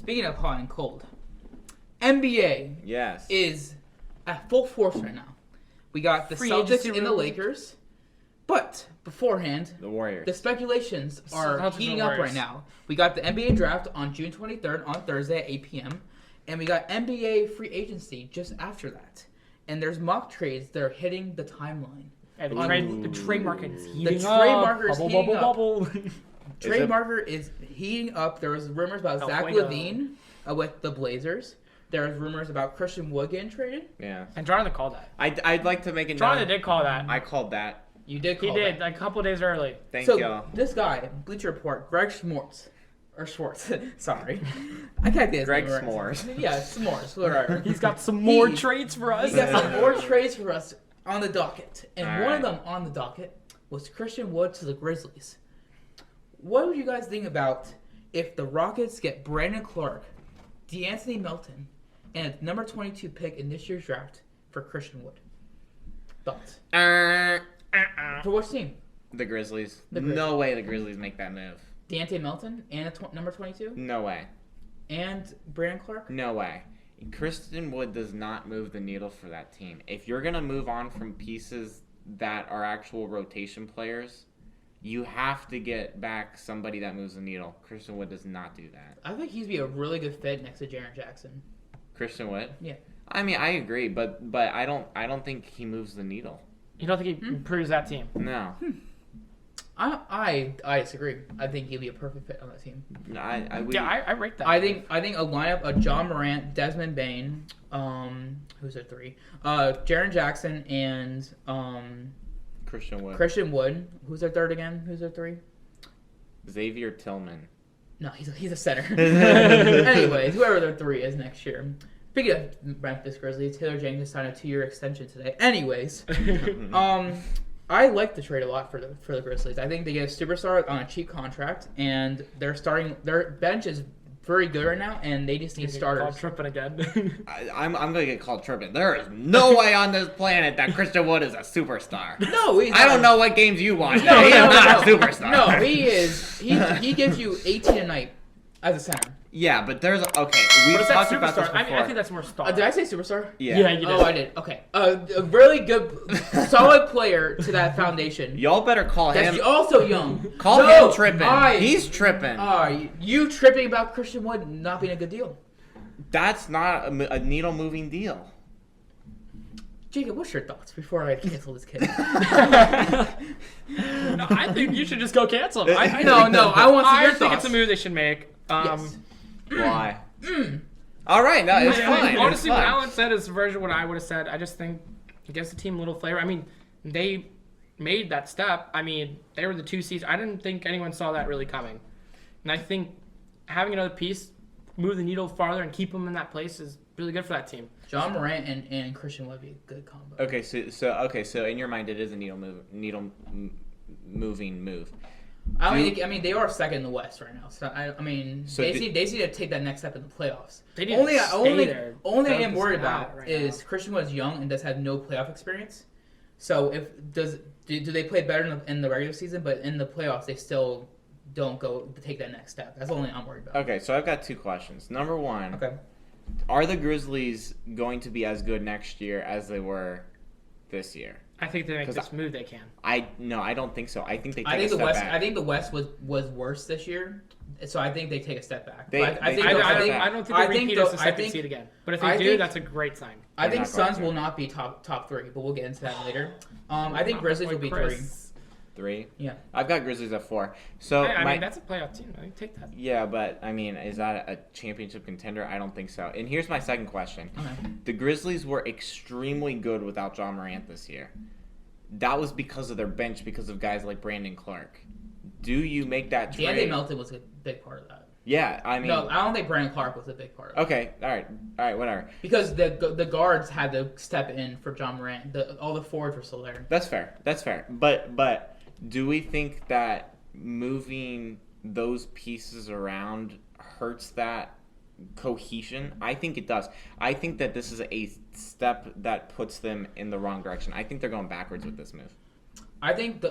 Speaking of hot and cold, NBA is at full force right now. We got the Celtics and the Lakers, but beforehand, the Warriors. The speculations are heating up right now. We got the NBA draft on June 23rd on Thursday at 8 p.m., and we got NBA free agency just after that. And there's mock trades that are hitting the timeline. And the trade market is heating up. The trade market is heating up. Bubble. Trade market is heating up. There was rumors about Zach LaVine with the Blazers. There was rumors about Christian Wood getting traded. Yeah. And Jonathan called that. I'd like to make a note. Jonathan did call that. I called that. You did call that. He did, like a couple days early. Thank you. This guy, Bleacher Report, Greg Schwartz. Or Schwartz. Sorry. I can't get his Greg name right. S'mores. Yeah, S'mores. Whatever. He's got some more trades for us. He's got some more trades for us on the docket. And All one right. of them on the docket was Christian Wood to the Grizzlies. What would you guys think about if the Rockets get Brandon Clark, DeAnthony Melton, and a number 22 pick in this year's draft for Christian Wood? Thoughts? For which team? The Grizzlies. No way the Grizzlies make that move. DeAnthony Melton and number 22? No way. And Brandon Clark? No way. Christian Wood does not move the needle for that team. If you're going to move on from pieces that are actual rotation players, you have to get back somebody that moves the needle. Christian Wood does not do that. I think he'd be a really good fit next to Jaren Jackson. Christian Wood? Yeah. I mean, I agree, but I don't think he moves the needle. You don't think he improves that team? No. I disagree. I think he'd be a perfect fit on that team. I rate that. I think a lineup of John Morant, Desmond Bane, who's their three? Jaren Jackson and Christian Wood. Who's their third again? Who's their three? Xavier Tillman. No, he's a center. Anyways, whoever their three is next year. Speaking of Memphis Grizzlies, Taylor Jenkins signed a 2-year extension today. Anyways, I like the trade a lot for the Grizzlies. I think they get a superstar on a cheap contract, and their bench is very good right now, and they just need starters. Called tripping again. I'm gonna get called tripping. There is no way on this planet that Christian Wood is a superstar. No, I don't know what games you watch. No, He is not a superstar. No, he is. He gives you 18 a night as a center. Yeah, but there's okay. We talked about this before. I think that's more star. Did I say superstar? Yeah. Yeah, you did. Oh, I did. Okay. A really good, solid player to that foundation. Y'all better call him. That's also young. Call him tripping. He's tripping. You tripping about Christian Wood not being a good deal? That's not a needle moving deal. Jacob, what's your thoughts before I cancel this kid? No, I think you should just go cancel him. I want to see your think thoughts. it's a move they should make. Yes. Why? All right, no, it's fine. Honestly, what Alan said is version what I would have said. I just think it gives the team a little flavor. I mean, they made that step. I mean, they were the 2 seeds. I didn't think anyone saw that really coming. And I think having another piece move the needle farther and keep them in that place is really good for that team. John Morant and Christian Wood be a good combo. Okay, so in your mind, it is a moving move. I mean, they are second in the West right now. So they need to take that next step in the playoffs. They need to stay there. Only thing I'm worried about is Christian Wood's young and does have no playoff experience. So do they play better in the regular season, but in the playoffs they still don't go to take that next step? That's the only thing I'm worried about. Okay, so I've got 2 questions. Number 1. Okay. Are the Grizzlies going to be as good next year as they were this year? I think they make this move, they can. No, I don't think so. I think they take a step back. I think the West was worse this year, so I think they take a step back. I don't think they repeat as the second seed again. But if they do, that's a great sign. I think Suns will not be top 3, but we'll get into that later. I think Grizzlies will be 3. 3? Yeah. I've got Grizzlies at 4. So I mean, that's a playoff team. I mean, take that. Yeah, but, I mean, is that a championship contender? I don't think so. And here's my second question. Okay. The Grizzlies were extremely good without John Morant this year. That was because of their bench, because of guys like Brandon Clark. Do you make that trade? DeAnthony Melton was a big part of that. Yeah, I mean... No, I don't think Brandon Clark was a big part of it. Okay, all right, whatever. Because the guards had to step in for John Morant. All the forwards were still there. That's fair. But do we think that moving those pieces around hurts that cohesion? I think it does. I think that this is a step that puts them in the wrong direction. I think they're going backwards with this move. I think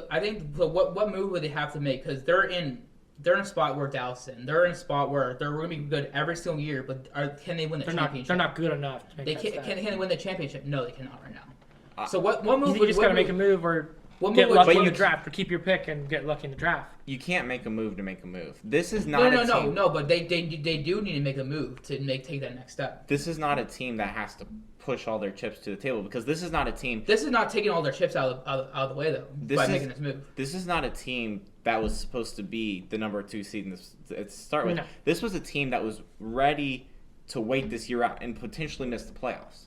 what move would they have to make? Because they're in they're in a spot where Dallas is in. They're in a spot where they're going to be good every single year, but can they win the championship? They're not good enough to make They that can't. step. Can they win the championship? No, they cannot right now. So what move? You think you just got to make a move or get lucky in the draft, or keep your pick and get lucky in the draft? You can't make a move to make a move. This is not No. But they do need to make a move to take that next step. This is not a team that has to push all their chips to the table because this is not a team. This is not taking all their chips out of the way though making this move. This is not a team that was supposed to be the number 2 seed in this to start with. No. This was a team that was ready to wait this year out and potentially miss the playoffs.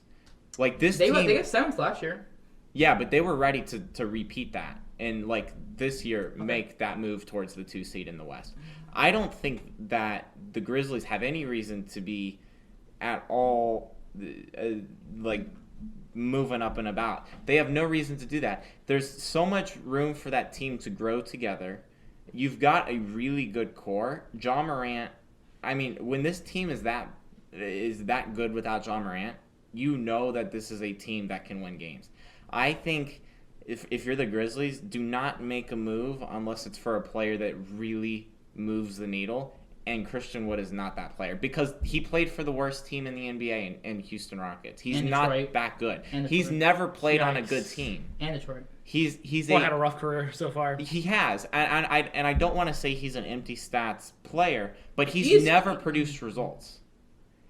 Like this They team, got 7th last year. yeah, but they were ready to repeat that and like this year make that move towards the 2 seed in the West. I don't think that the Grizzlies have any reason to be at all like moving up and about. They have no reason to do that. There's so much room for that team to grow together. You've got a really good core. Ja Morant, I mean, when this team is that good without Ja Morant, you know that this is a team that can win games. I think if you're the Grizzlies, do not make a move unless it's for a player that really moves the needle. And Christian Wood is not that player because he played for the worst team in the NBA in Houston Rockets. He's not that good. He's never played on a good team. And Detroit. He's had a rough career so far. He has, and I don't want to say he's an empty stats player, but he's never produced results.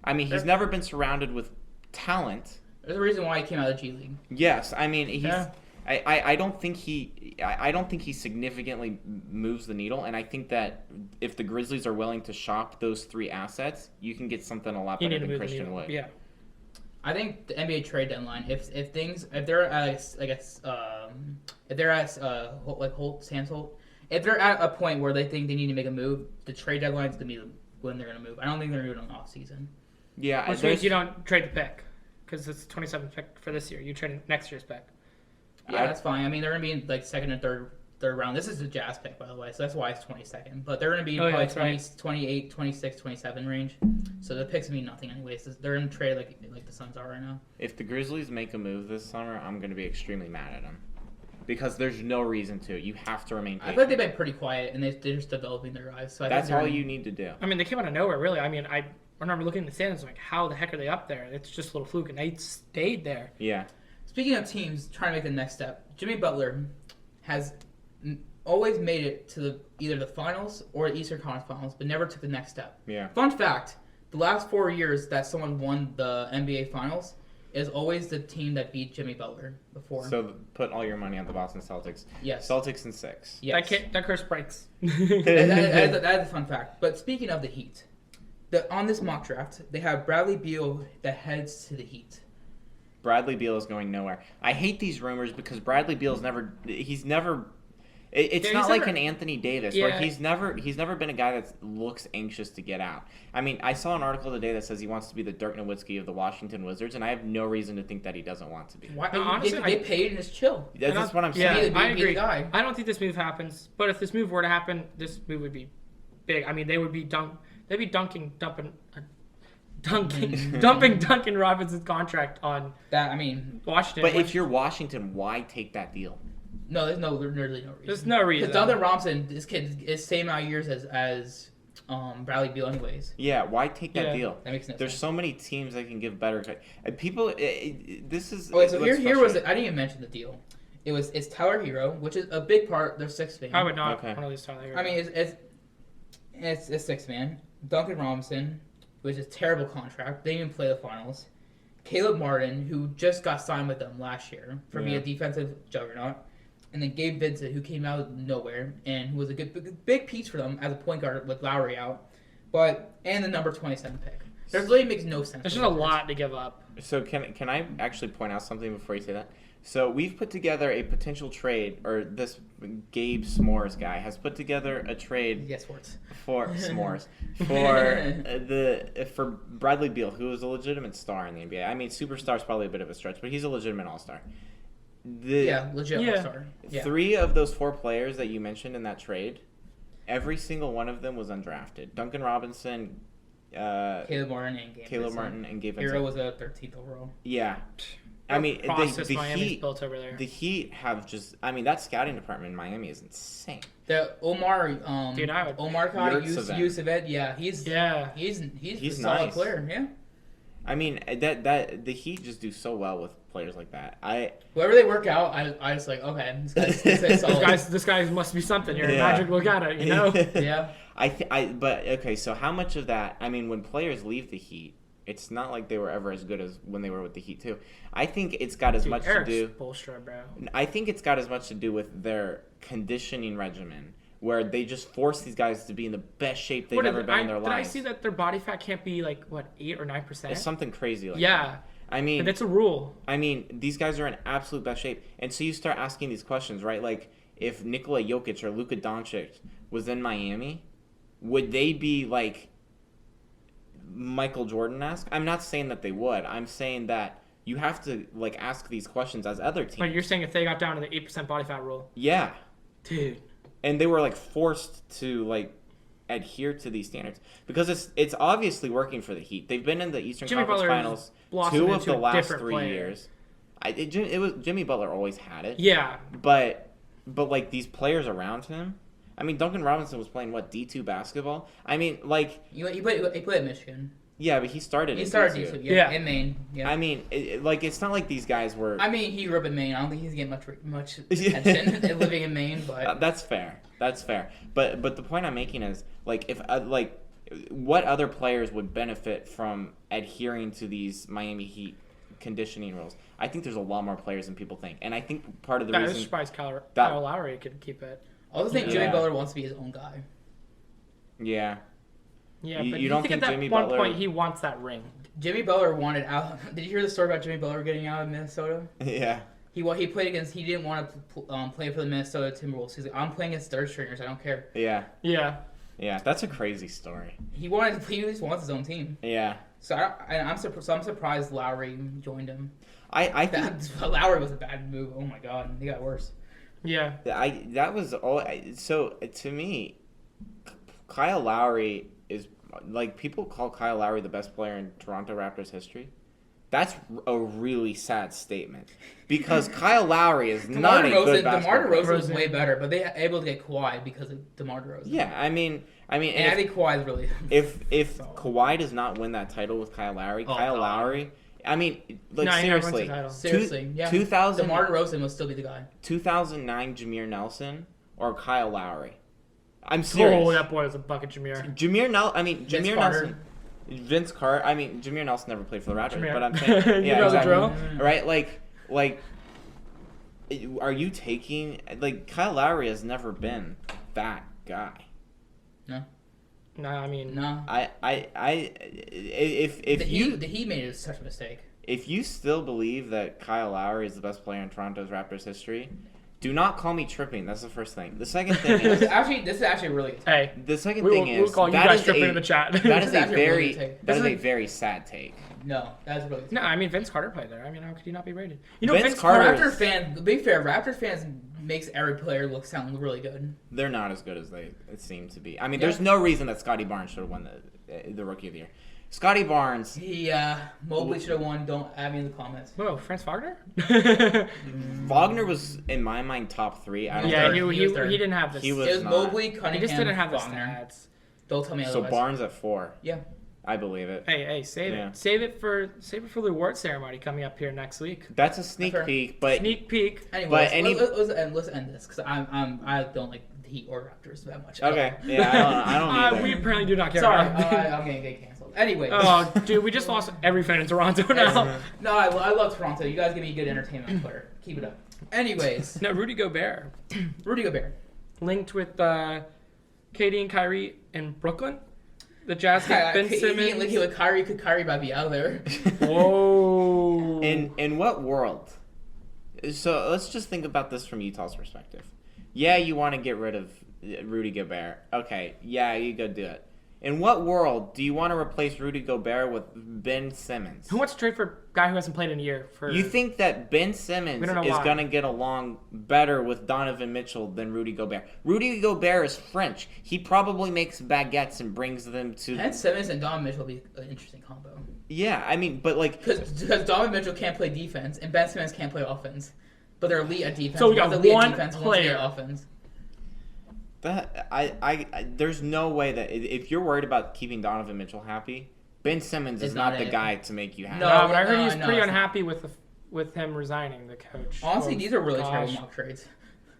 I mean, he's never been surrounded with talent. There's a reason why he came out of the G League. Yes, I mean he's. Yeah. I don't think he significantly moves the needle, and I think that if the Grizzlies are willing to shop those 3 assets, you can get something a lot better than Christian Wood. Yeah. I think the NBA trade deadline, if they're at Sands Holt, if they're at a point where they think they need to make a move, the trade deadline's gonna be when they're gonna move. I don't think they're gonna do it on off season. Yeah, which means you don't trade the pick because it's 27th pick for this year. You trade next year's pick. Yeah, that's fine. I mean, they're gonna be in like second and third round. This is the Jazz pick, by the way, so that's why it's 22nd. But they're gonna be probably 28, 26, 27 range. So the picks mean nothing anyways. They're gonna trade like the Suns are right now. If the Grizzlies make a move this summer, I'm gonna be extremely mad at them because there's no reason to. You have to remain patient. I feel like they've been pretty quiet and they're just developing their guys. So that's all you need to do. I mean, they came out of nowhere, really. I mean, I remember looking at the standings like, how the heck are they up there? It's just a little fluke, and they stayed there. Yeah. Speaking of teams trying to make the next step, Jimmy Butler has always made it to either the finals or the Eastern Conference Finals, but never took the next step. Yeah. Fun fact, the last 4 years that someone won the NBA Finals is always the team that beat Jimmy Butler before. So put all your money on the Boston Celtics. Yes. Celtics in 6. Yes. That curse breaks. that is a fun fact. But speaking of the Heat, on this mock draft, they have Bradley Beal that heads to the Heat. Bradley Beal is going nowhere. I hate these rumors because Bradley Beal's never. It's not like an Anthony Davis where he's never been a guy that looks anxious to get out. I mean, I saw an article today that says he wants to be the Dirk Nowitzki of the Washington Wizards, and I have no reason to think that he doesn't want to be. Why? Honestly, they paid and it's chill. That's what I'm saying. I agree. I don't think this move happens, but if this move were to happen, this move would be big. I mean, they would be dumping Duncan Robinson's contract on that. I mean, Washington. But if you're Washington, why take that deal? No, there's literally no reason. There's no reason. Because Duncan Robinson, this kid is same amount of years as Bradley Beal, anyways. Yeah, why take that deal? That makes no sense. There's so many teams that can give better. People, this is. Okay, so here was it. I didn't even mention the deal. It's Tyler Hero, which is a big part. They're 6 man. I would not want to lose Tyler Hero. I mean, it's 6 man. Duncan Robinson, which is a terrible contract. They didn't even play the finals. Caleb Martin, who just got signed with them last year for being a defensive juggernaut. And then Gabe Vincent, who came out of nowhere and who was a big piece for them as a point guard with Lowry out. And the number 27 pick. There really makes no sense. There's just a lot to give up. So can I actually point out something before you say that? So we've put together a potential trade, or this Gabe S'mores guy has put together a trade. Yes, sports. For S'mores for Bradley Beal, who is a legitimate star in the NBA. I mean, superstar is probably a bit of a stretch, but he's a legitimate all-star. Legit all-star. Yeah. 3 of those 4 players that you mentioned in that trade, every single one of them was undrafted. Duncan Robinson, Caleb Martin and Gabe Vincent. Gabe Vincent. Hero was a 13th overall. Yeah. I mean, process the Miami's Heat built over there. The Heat have just. I mean, that scouting department in Miami is insane. The Omar, Dude, I would- Omar Kai, Yurtseven. Yusufet, yeah, he's He's a solid nice. player, yeah. I mean, that the Heat just do so well with players like that. Whoever they work out, I just like, okay, this guy's solid. This guy must be something here. Yeah. Magic, look at it, you know? Yeah. But okay, so how much of that? I mean, when players leave the Heat, it's not like they were ever as good as when they were with the Heat too. I think it's got as Dude, much Eric's to do. bullshit, bro. I think it's got as much to do with their conditioning regimen, where they just force these guys to be in the best shape they've ever been in their Did I lives. see that their body fat can't be like, what, 8 or 9%? It's something crazy like Yeah. that. I mean, But it's a rule. I mean, these guys are in absolute best shape. And so you start asking these questions, right? Like, if Nikola Jokic or Luka Doncic was in Miami, would they be, like, Michael Jordan-esque? I'm not saying that they would. I'm saying that you have to, like, ask these questions as other teams. But you're saying if they got down to the 8% body fat rule. Yeah. Dude. And they were, like, forced to, like, adhere to these standards. Because it's obviously working for the Heat. They've been in the Eastern Jimmy Conference Butler Finals blossomed 2 of into the a last different 3 player. years. It was Jimmy Butler always had it. Yeah. But like these players around him, I mean, Duncan Robinson was playing what, D2 basketball? I mean, like, He played at Michigan. yeah, but he started. He in started D2. D2, yeah, in Maine. Yeah. I mean, like, it's not like these guys were. I mean, he grew up in Maine. I don't think he's getting much attention living in Maine, but That's fair. That's fair. But the point I'm making is, like, if what other players would benefit from adhering to these Miami Heat conditioning rules? I think there's a lot more players than people think, and I think part of the I was reason. surprised Kyle Lowry could keep it. I also think Jimmy Yeah. Butler wants to be his own guy. Yeah. Yeah, You but don't you don't think think at that Jimmy one Butler- point he wants that ring? Jimmy Butler wanted out. Did you hear the story about Jimmy Butler getting out of Minnesota? Yeah. He played against. He didn't want to play for the Minnesota Timberwolves. He's like, I'm playing against third stringers. I don't care. Yeah. Yeah. Yeah. That's a crazy story. He just wants his own team. Yeah. So I'm surprised Lowry joined him. I think Lowry was a bad move. Oh my god, he got worse. Yeah. that was all. So to me, Kyle Lowry is, like, people call Kyle Lowry the best player in Toronto Raptors history. That's a really sad statement because Kyle Lowry is not a good basketball DeMar player. DeRozan was way better, but they were able to get Kawhi because of DeMar DeRozan. Yeah, I mean, And I think Kawhi is really. if solid. Kawhi does not win that title with Kyle Lowry, Oh, Kyle God. Lowry. I mean, like, No, he never wins seriously, the title. Seriously, yeah. 2000 DeMar DeRozan will still be the guy. 2009 Jameer Nelson or Kyle Lowry. I'm serious. Oh, that boy was a bucket, Jameer. Jameer Carter. Nelson. Vince Carter. I mean, Jameer Nelson never played for the Raptors, Jameer. but I'm saying, You yeah, know the exactly. drill? Right? Like, are you taking, like, Kyle Lowry has never been that guy. No, No, I mean, no. If He made such a mistake. if you still believe that Kyle Lowry is the best player in Toronto's Raptors history, do not call me tripping. That's the first thing. The second thing This is, is actually really. hey, the second we'll thing is call you that guys is tripping a- in the chat. That is a actually very really take. that is This a is- very sad take. No, that's really. No, I mean Vince Carter played there. I mean, how could he not be rated? You know, Vince Vince Carter- Carter. Raptor fan. To be fair, Raptors fans makes every player sound really good. They're not as good as they seem to be. I mean, Yeah. there's no reason that Scotty Barnes should have won the Rookie of the Year. Scotty Barnes, He Mobley should have won. Don't add me in the comments. Whoa, Franz Wagner? Wagner was in my mind top 3. I don't Yeah, think, He was third. he didn't have this. He was It was not. Mobley, He Cunningham, just didn't have the Wagner. stats. Don't tell me So otherwise. Barnes at 4. Yeah. I believe it. Hey, save Yeah. it. Save it for the award ceremony coming up here next week. That's a sneak Fair. peek, but Sneak peek. Anyways, But let's end this because I don't like the Heat or Raptors that much. okay, yeah, I don't either. We apparently do not care. Sorry, about it. I'm gonna get canceled. Anyways. Oh, dude, we just lost every fan in Toronto now. No, I love Toronto. You guys give me good entertainment on Twitter. Keep it up. Anyways, No, Rudy Gobert Rudy Gobert. linked with KD and Kyrie in Brooklyn. The Jazz get Ben Simmons. Like Kyrie, could Kyrie might be out there. Whoa. In what world? So let's just think about this from Utah's perspective. Yeah, you want to get rid of Rudy Gobert. Okay, yeah, you go do it. In what world do you want to replace Rudy Gobert with Ben Simmons? Who wants to trade for a guy who hasn't played in a year? You think that Ben Simmons is going to get along better with Donovan Mitchell than Rudy Gobert? Rudy Gobert is French. He probably makes baguettes and brings them to... Ben Simmons and Donovan Mitchell would be an interesting combo. Yeah, I mean, but like... Because Donovan Mitchell can't play defense, and Ben Simmons can't play offense. But they're elite at defense. So we got one player. Offense. That I there's no way that if you're worried about keeping Donovan Mitchell happy, Ben Simmons is not the guy to make you happy. No, but I heard he's pretty unhappy with him resigning, the coach. Honestly, these are really terrible mock trades.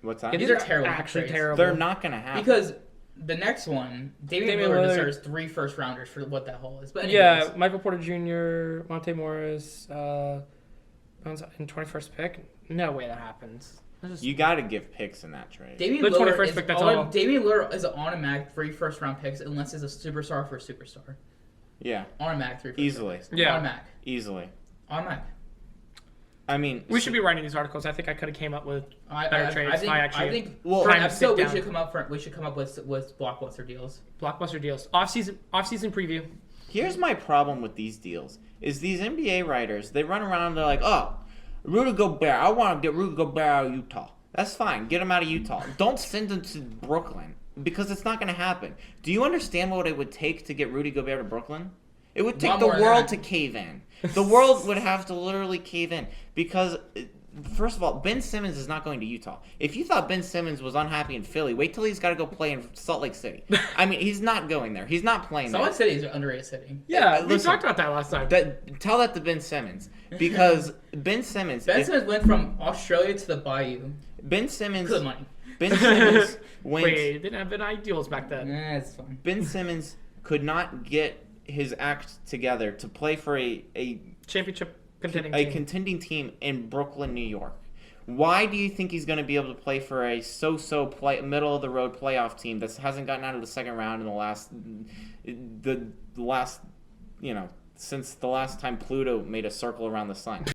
What's that? Yeah, these are terrible actually trades. Terrible. They're not going to happen. Because the next one, Damian Lillard deserves 3 first-rounders for what that hole is. But anyways. Yeah, Michael Porter Jr., Monte Morris, and 21st pick. No way that happens. You got to give picks in that trade. Damian Lillard is an automatic 3 first-round picks unless he's a superstar for a superstar. Yeah. Automatic 3 easily. Picks. Yeah. Automatic. Easily. Automatic. I mean, we should be writing these articles. I think I could have came up with better trades. I think for an episode we should come up with blockbuster deals. Blockbuster deals. Offseason preview. Here's my problem with these deals: is these NBA writers, they run around and they're like, oh, Rudy Gobert, I want to get Rudy Gobert out of Utah. That's fine. Get him out of Utah. Don't send him to Brooklyn because it's not going to happen. Do you understand what it would take to get Rudy Gobert to Brooklyn? It would take the world to cave in. The world would have to literally cave in because, first of all, Ben Simmons is not going to Utah. If you thought Ben Simmons was unhappy in Philly, wait till he's got to go play in Salt Lake City. I mean, he's not going there. He's not playing there. Salt Lake City is an underrated city. Yeah, we talked about that last time. Tell that to Ben Simmons because Ben Simmons went from Australia to the Bayou. Ben Simmons. Good money. Ben Simmons went. Wait, didn't have been ideals back then. Nah, it's fine. Ben Simmons could not get his act together to play for a championship contending team in Brooklyn, New York. Why do you think he's going to be able to play for a middle of the road playoff team that hasn't gotten out of the second round in the last since the last time Pluto made a circle around the sun?